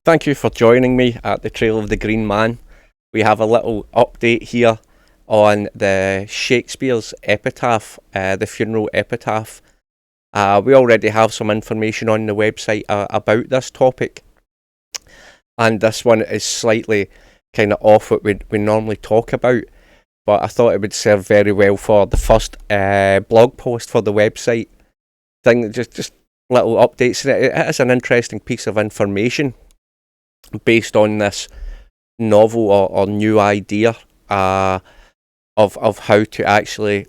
Thank you for joining me at the Trail of the Green Man. We have a little update here on the Shakespeare's epitaph, the funeral epitaph. We already have some information on the website about this topic, and this one is slightly kind of off what we normally talk about, but I thought it would serve very well for the first blog post for the website. Just little updates. It is an interesting piece of information based on this novel or new idea of how to actually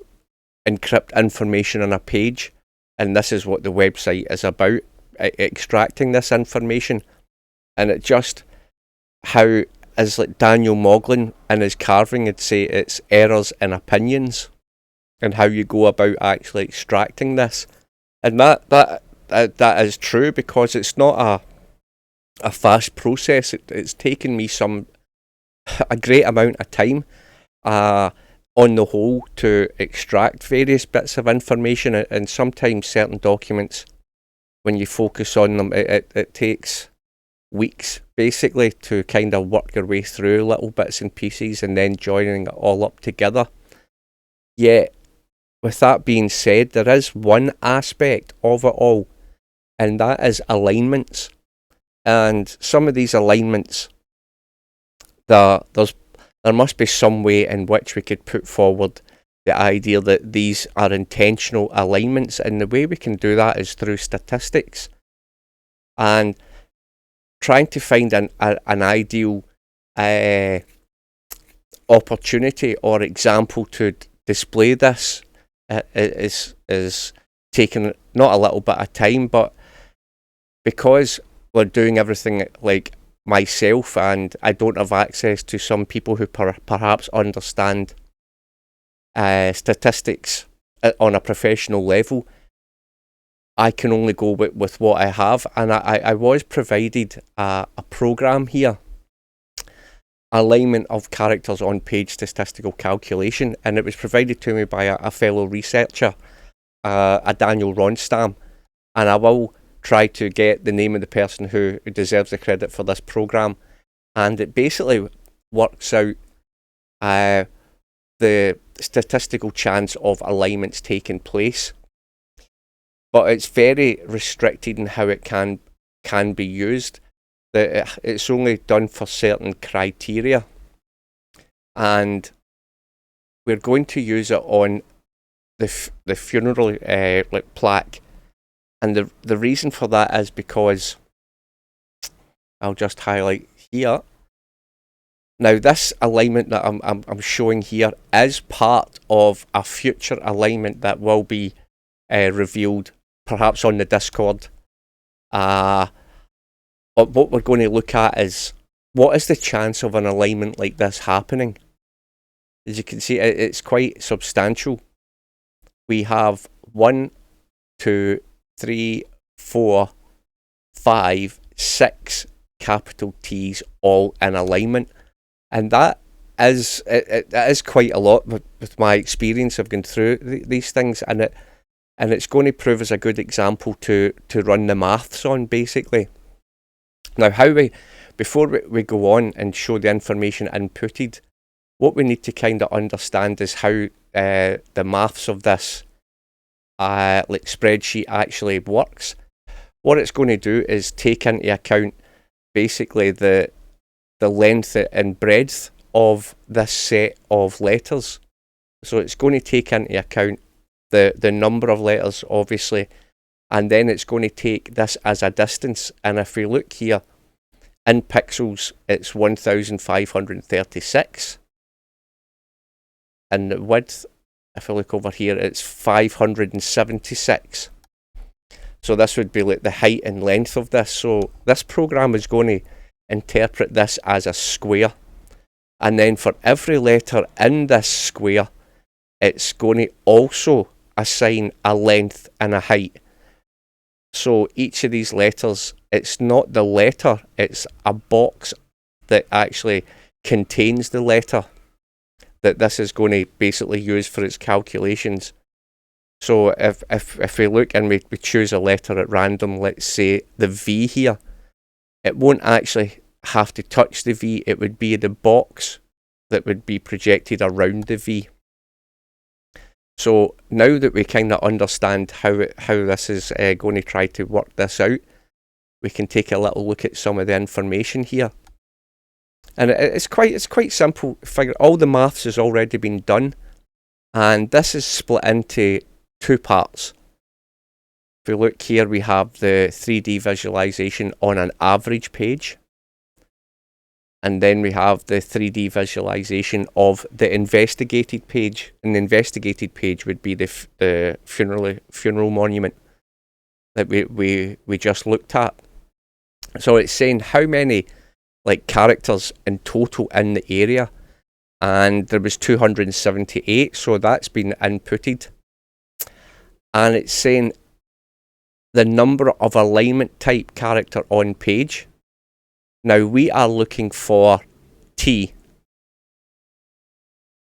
encrypt information on a page, and this is what the website is about, extracting this information. And it just, how, as like Daniel Moglin in his carving would say, it's errors in opinions and how you go about actually extracting this. And that is true, because it's not a fast process. It's taken me a great amount of time on the whole to extract various bits of information, and sometimes certain documents, when you focus on them, it takes weeks basically to kind of work your way through little bits and pieces and then joining it all up together. Yet, with that being said, there is one aspect of it all, and that is alignments. And some of these alignments, there must be some way in which we could put forward the idea that these are intentional alignments, and the way we can do that is through statistics and trying to find an ideal opportunity or example to display this. Is taking not a little bit of time, but because we're doing everything like myself, and I don't have access to some people who perhaps understand statistics on a professional level, I can only go with what I have. And I was provided a program here, alignment of characters on page statistical calculation, and it was provided to me by a fellow researcher, a Daniel Ronstam, and I will try to get the name of the person who deserves the credit for this program. And it basically works out the statistical chance of alignments taking place, but it's very restricted in how it can be used. It's only done for certain criteria, and we're going to use it on the funeral plaque. And the reason for that is because, I'll just highlight here. Now, this alignment that I'm showing here is part of a future alignment that will be revealed, perhaps on the Discord. But what we're going to look at is, what is the chance of an alignment like this happening? As you can see, it's quite substantial. We have 1, 2, 3, 4, 5, 6 capital T's all in alignment, and that is it is quite a lot with my experience of going through these things, and it's going to prove as a good example to run the maths on, basically. Now, before we go on and show the information inputted, what we need to kind of understand is how the maths of this like spreadsheet actually works. What it's going to do is take into account basically the length and breadth of this set of letters. So it's going to take into account the number of letters, obviously, and then it's going to take this as a distance. And if we look here in pixels, it's 1536, and the width, if I look over here, it's 576. So this would be like the height and length of this. So this program is going to interpret this as a square, and then for every letter in this square, it's going to also assign a length and a height. So each of these letters, it's not the letter, it's a box that actually contains the letter that this is going to basically use for its calculations. So if we look and we choose a letter at random, let's say the V here, it won't actually have to touch the V, it would be the box that would be projected around the V. So now that we kind of understand how this is going to try to work this out, we can take a little look at some of the information here. And it's quite simple. Figure all the maths has already been done, and this is split into two parts. If we look here, we have the 3D visualization on an average page, and then we have the 3D visualization of the investigated page. And the investigated page would be the funeral monument that we just looked at. So it's saying how many characters in total in the area, and there was 278, so that's been inputted. And it's saying the number of alignment type character on page. Now we are looking for T.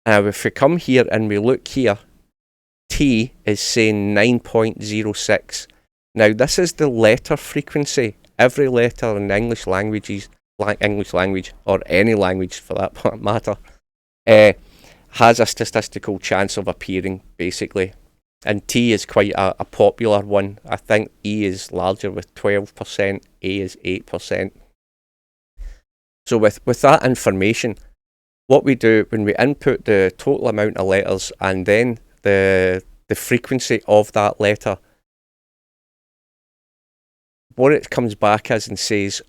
Now if we come here and we look here, T is saying 9.06. Now this is the letter frequency. Every letter in English language, or any language for that matter, has a statistical chance of appearing, basically. And T is quite a popular one. I think E is larger with 12%, A is 8%. So with that information, what we do when we input the total amount of letters and then the frequency of that letter, what it comes back as and says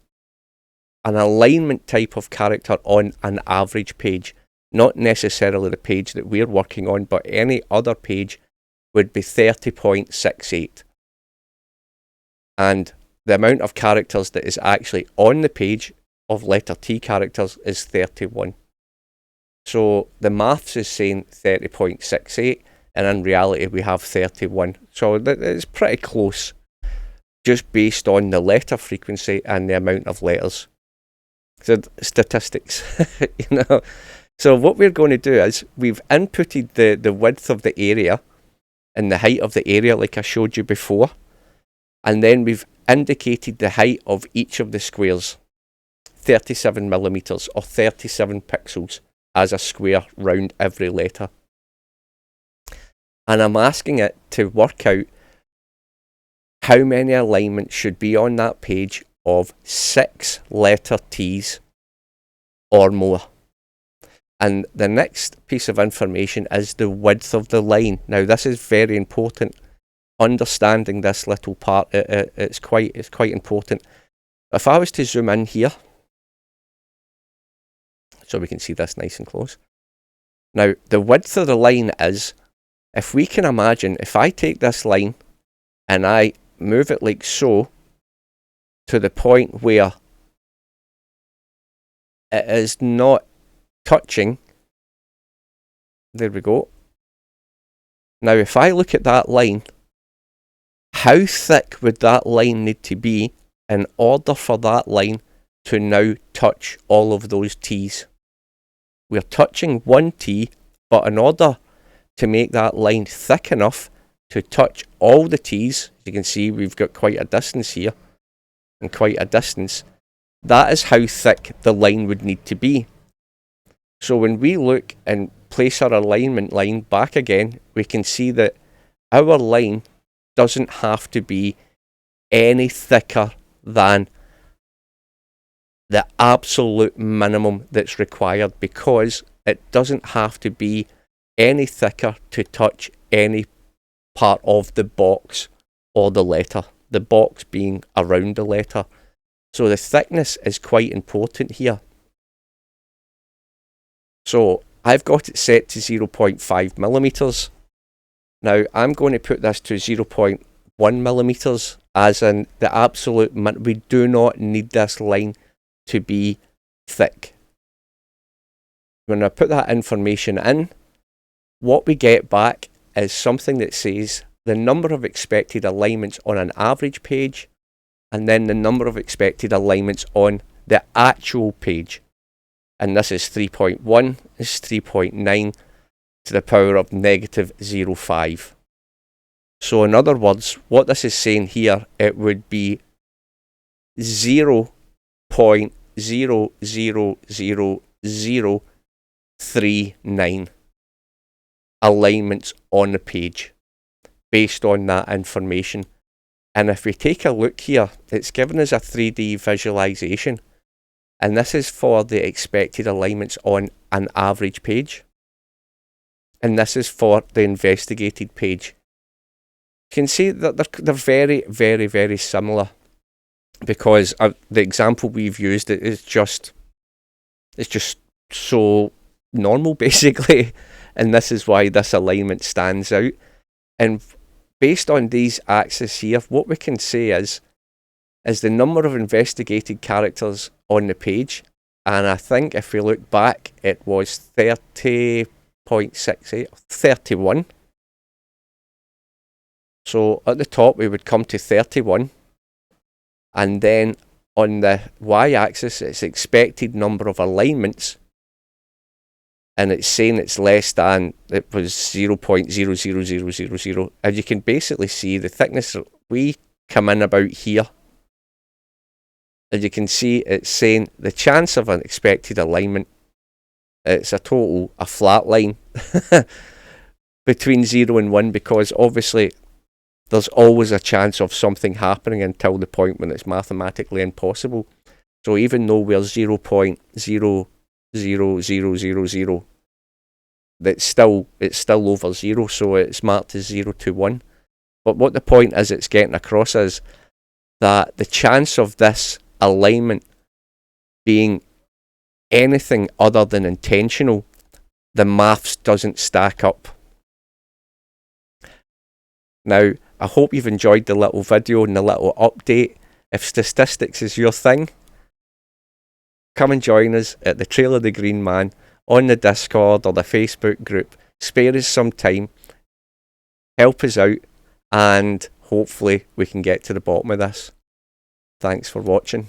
an alignment type of character on an average page, not necessarily the page that we're working on, but any other page would be 30.68. And the amount of characters that is actually on the page of letter T characters is 31. So the maths is saying 30.68, and in reality we have 31. So it's pretty close, just based on the letter frequency and the amount of letters. So statistics, So what we're going to do is we've inputted the width of the area and the height of the area like I showed you before, and then we've indicated the height of each of the squares, 37 millimeters or 37 pixels as a square round every letter. And I'm asking it to work out how many alignments should be on that page of 6 letter T's or more. And the next piece of information is the width of the line. Now this is very important. Understanding this little part, it's quite important. If I was to zoom in here, so we can see this nice and close. Now the width of the line is, if we can imagine, if I take this line and I move it like so to the point where it is not touching, there we go. Now if I look at that line, how thick would that line need to be in order for that line to now touch all of those T's? We're touching one T, but in order to make that line thick enough to touch all the T's, as you can see we've got quite a distance here, and quite a distance, that is how thick the line would need to be. So when we look and place our alignment line back again, we can see that our line doesn't have to be any thicker than the absolute minimum that's required, because it doesn't have to be any thicker to touch any part of the box or the letter, the box being around the letter. So the thickness is quite important here. So I've got it set to 0.5 millimeters. Now I'm going to put this to 0.1 millimeters, as in the absolute we do not need this line to be thick. When I put that information in, what we get back is something that says the number of expected alignments on an average page, and then the number of expected alignments on the actual page. And this is 3.1, this is 3.9 to the power of negative 0.5. So in other words, what this is saying here, it would be 0 0.0000039 alignments on the page based on that information. And if we take a look here, it's given us a 3D visualization, and this is for the expected alignments on an average page, and this is for the investigated page. You can see that they're very, very, very similar, because the example we've used it's just so normal, basically, and this is why this alignment stands out. And based on these axes here, what we can say is the number of investigated characters on the page, and I think if we look back, it was 30.68, 31. So at the top we would come to 31, and then on the y-axis it's expected number of alignments, and it's saying it's less than, it was 0.00000, and you can basically see the thickness. We come in about here, and you can see it's saying the chance of an expected alignment, it's a flat line between 0 and 1, because obviously there's always a chance of something happening until the point when it's mathematically impossible. So even though we're 0.00000, it's still over 0, so it's marked as 0 to 1. But what the point is it's getting across is that the chance of this alignment being anything other than intentional, the maths doesn't stack up. Now, I hope you've enjoyed the little video and the little update. If statistics is your thing, come and join us at the Trail of the Green Man on the Discord or the Facebook group. Spare us some time, help us out, and hopefully we can get to the bottom of this. Thanks for watching.